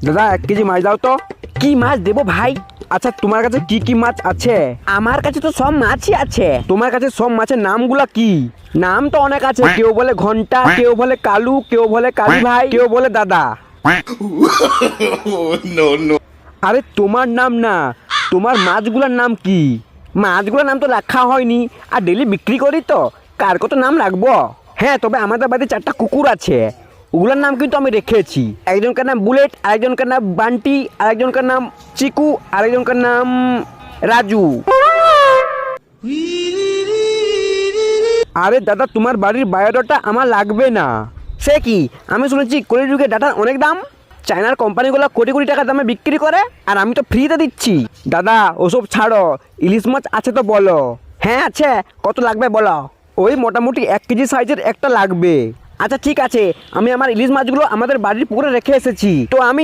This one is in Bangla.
দাদা 1 কেজি মাছ দাও তো। কি মাছ দেবো ভাই? আচ্ছা তোমার কাছে কি কি মাছ আছে? আমার কাছে তো সব মাছই আছে। তোমার কাছে সব মাছের নামগুলা কি? নাম তো অনেক আছে। কেউ বলে ঘন্টা, কেউ বলে কালু, কেউ বলে কালী ভাই, কেউ বলে দাদা। no, no. আরে তোমার নাম না, তোমার মাছগুলোর নাম কি? মাছগুলোর নাম তো রাখা হয়নি, আর ডেলি বিক্রি করি তো কার কত নাম রাখবো। হ্যাঁ, তবে আমাদের বাড়িতে 4টা কুকুর আছে, ওগুলোর নাম কিন্তু আমি রেখেছি। একজনকার নাম বুলেট, আরেকজনকার নাম বান্টি, আরেকজনকার নাম চিকু, আরেকজনকার নাম রাজু। আরে দাদা, তোমার বাড়ির বায়োডাটা আমার লাগবে না। সে কি? আমি শুনেছি কলিযুগে ডাটার অনেক দাম। চায়নার কোম্পানিগুলো কোটি কোটি টাকা দামে বিক্রি করে, আর আমি তো ফ্রিতে দিচ্ছি। দাদা ওসব ছাড়ো, ইলিশ মাছ আছে তো বলো। হ্যাঁ আছে, কত লাগবে বলো? ওই মোটামুটি 1 কেজি সাইজের একটা লাগবে। আচ্ছা ঠিক আছে, আমি আমার ইলিশ মাছগুলো আমাদের বাড়ির পুকুরে রেখে এসেছি, তো আমি